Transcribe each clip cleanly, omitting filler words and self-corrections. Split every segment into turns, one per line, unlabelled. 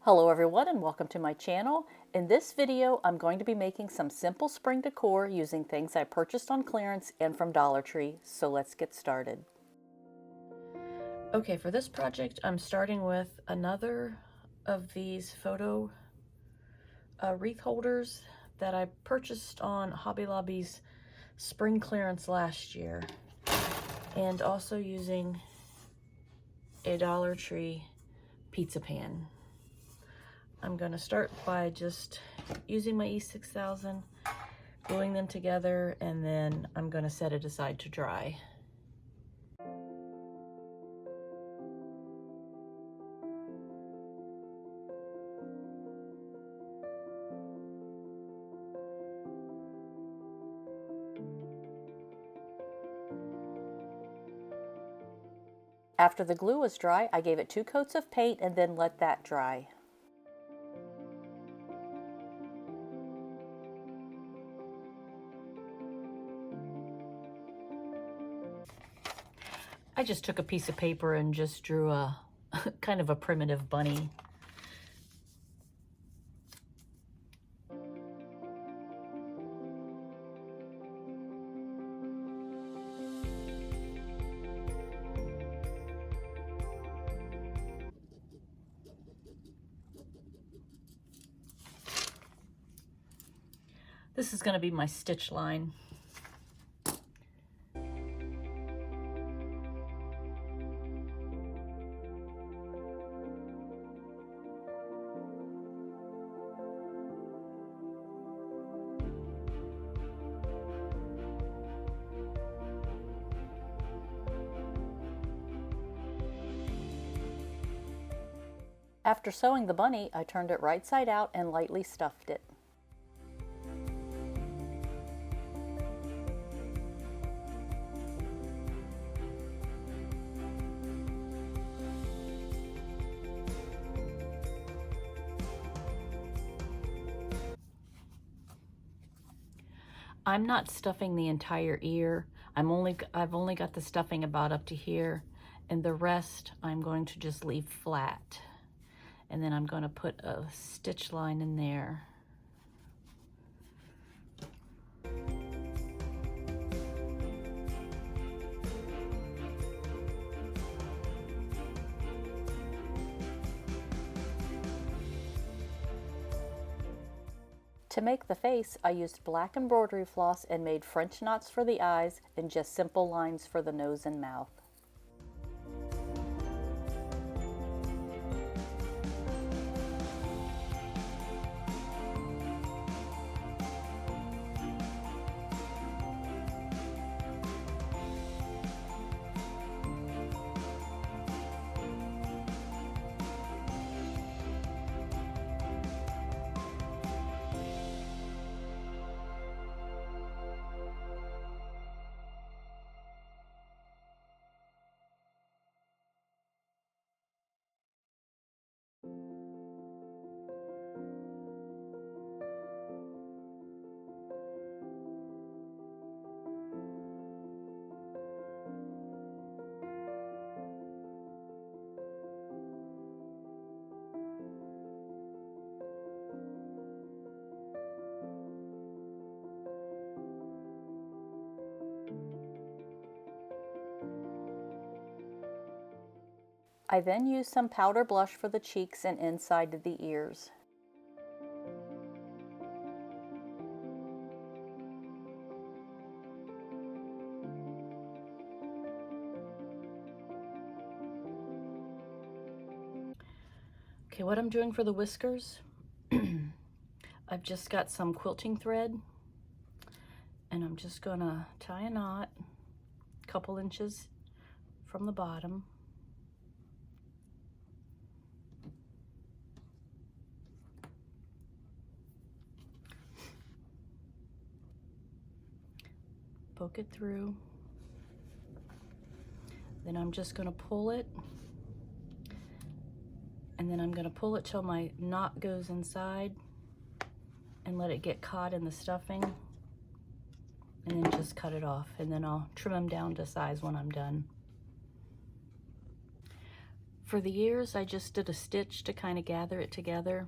Hello everyone and welcome to my channel. In this video I'm going to be making some simple spring decor using things I purchased on clearance and from Dollar Tree, so let's get started. Okay, for this project I'm starting with another of these photo wreath holders that I purchased on Hobby Lobby's spring clearance last year, and also using a Dollar Tree pizza pan. I'm going to start by just using my E6000, gluing them together, and then I'm going to set it aside to dry. After the glue was dry, I gave it 2 coats of paint and then let that dry. I just took a piece of paper and just drew a kind of a primitive bunny. This is going to be my stitch line. After sewing the bunny, I turned it right side out and lightly stuffed it. I'm not stuffing the entire ear. I've only got the stuffing about up to here, and the rest I'm going to just leave flat. And then I'm going to put a stitch line in there. To make the face, I used black embroidery floss and made French knots for the eyes and just simple lines for the nose and mouth. I then used some powder blush for the cheeks and inside of the ears. Okay, what I'm doing for the whiskers, I've just got some quilting thread, and I'm just gonna tie a knot a couple inches from the bottom. Poke it through. Then I'm just going to pull it, and then I'm going to pull it till my knot goes inside and let it get caught in the stuffing, and then just cut it off, and then I'll trim them down to size when I'm done. For the ears, I just did a stitch to kind of gather it together.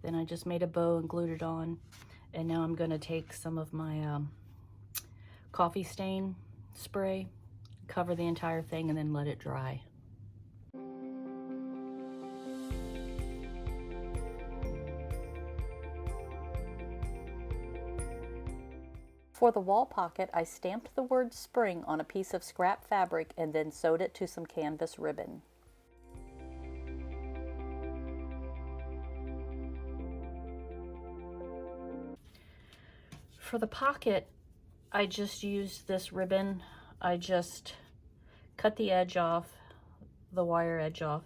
Then I just made a bow and glued it on. And now I'm going to take some of my coffee stain spray, cover the entire thing, and then let it dry. For the wall pocket, I stamped the word spring on a piece of scrap fabric and then sewed it to some canvas ribbon. For the pocket, I just used this ribbon. I just cut the edge off, the wire edge off,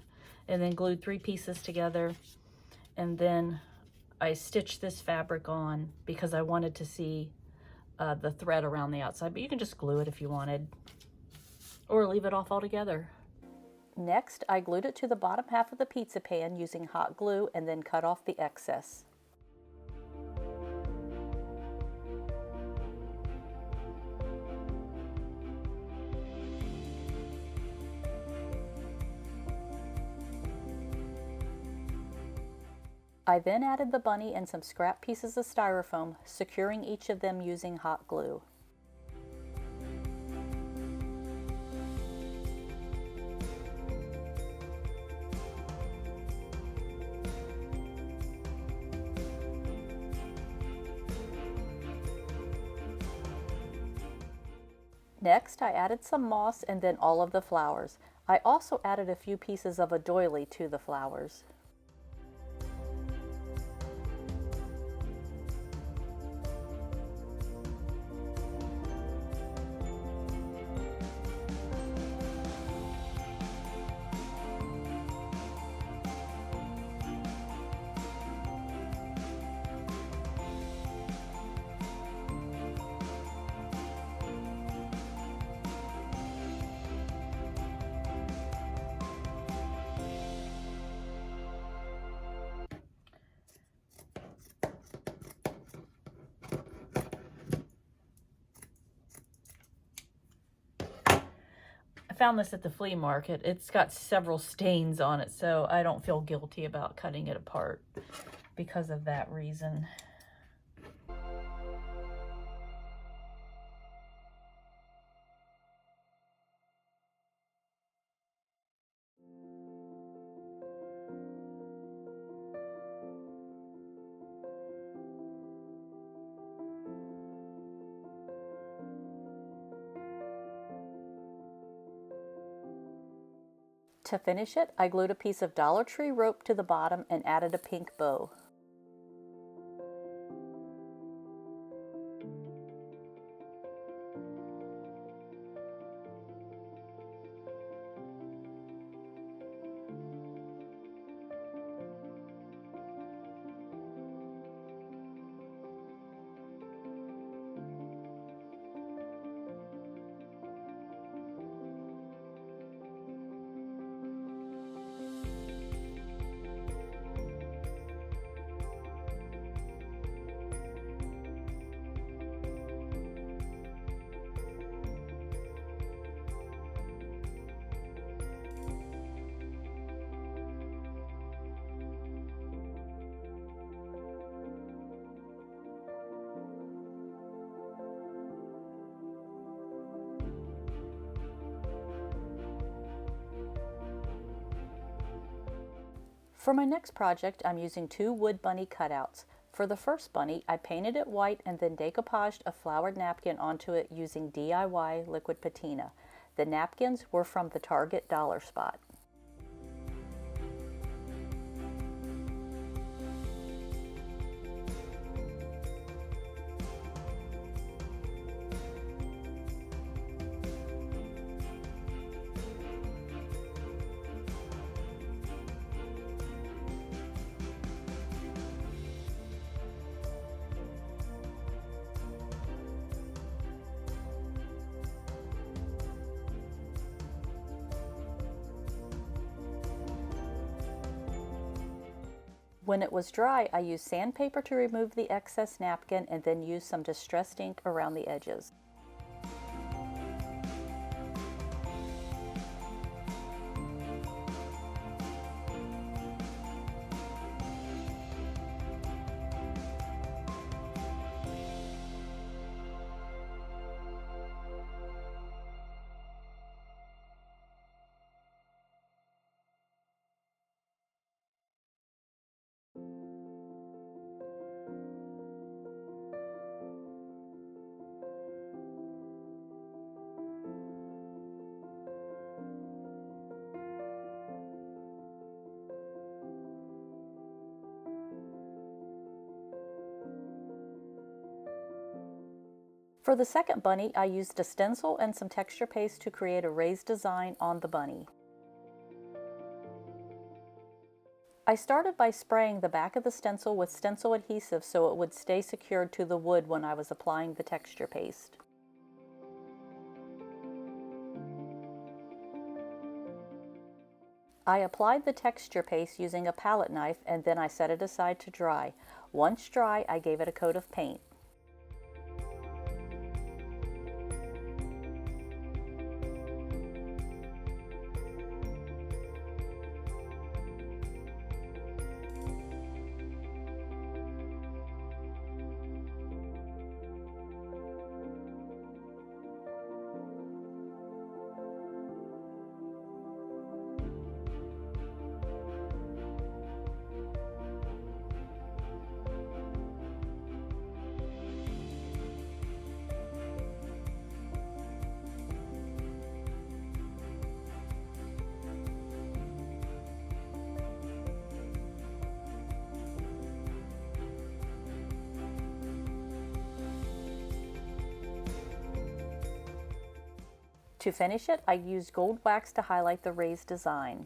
and then glued 3 pieces together. And then I stitched this fabric on because I wanted to see the thread around the outside, but you can just glue it if you wanted, or leave it off altogether. Next, I glued it to the bottom half of the pizza pan using hot glue and then cut off the excess. I then added the bunny and some scrap pieces of styrofoam, securing each of them using hot glue. Next, I added some moss and then all of the flowers. I also added a few pieces of a doily to the flowers. I found this at the flea market. It's got several stains on it, so I don't feel guilty about cutting it apart because of that reason. To finish it, I glued a piece of Dollar Tree rope to the bottom and added a pink bow. For my next project, I'm using 2 wood bunny cutouts. For the first bunny, I painted it white and then decoupaged a flowered napkin onto it using DIY liquid patina. The napkins were from the Target Dollar Spot. When it was dry, I used sandpaper to remove the excess napkin and then used some distressed ink around the edges. For the second bunny, I used a stencil and some texture paste to create a raised design on the bunny. I started by spraying the back of the stencil with stencil adhesive so it would stay secured to the wood when I was applying the texture paste. I applied the texture paste using a palette knife and then I set it aside to dry. Once dry, I gave it a coat of paint. To finish it, I used gold wax to highlight the raised design.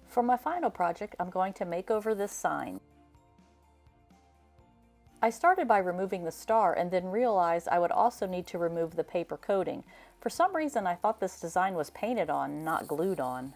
For my final project, I'm going to make over this sign. I started by removing the star and then realized I would also need to remove the paper coating. For some reason I thought this design was painted on, not glued on.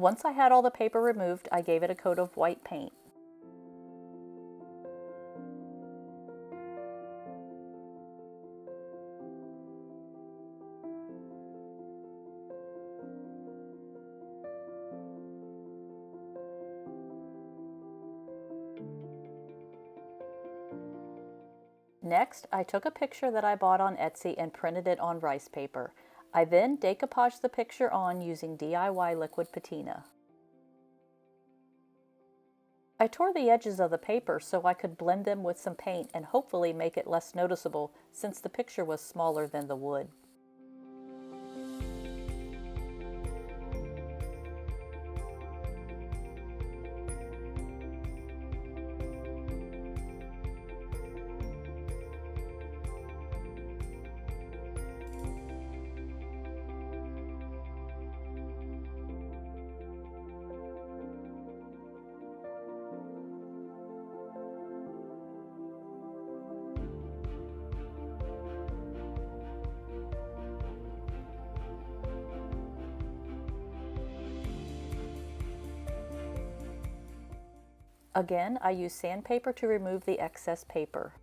Once I had all the paper removed, I gave it a coat of white paint. Next, I took a picture that I bought on Etsy and printed it on rice paper. I then decoupaged the picture on using DIY liquid patina. I tore the edges of the paper so I could blend them with some paint and hopefully make it less noticeable since the picture was smaller than the wood. Again, I use sandpaper to remove the excess paper.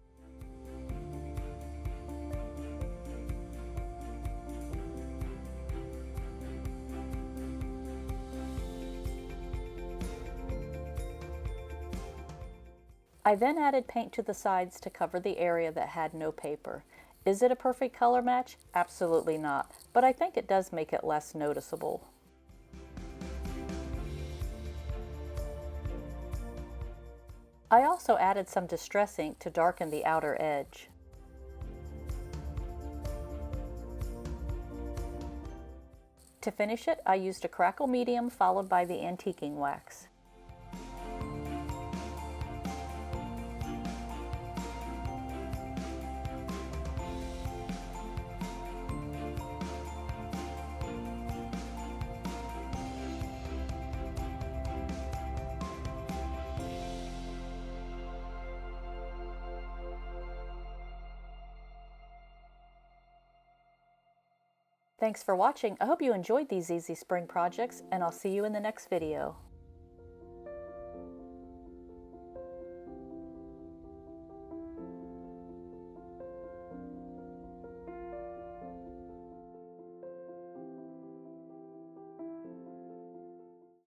I then added paint to the sides to cover the area that had no paper. Is it a perfect color match? Absolutely not, but I think it does make it less noticeable. I also added some distress ink to darken the outer edge. To finish it, I used a Crackle medium followed by the antiquing wax. Thanks for watching. I hope you enjoyed these easy spring projects, and I'll see you in the next video.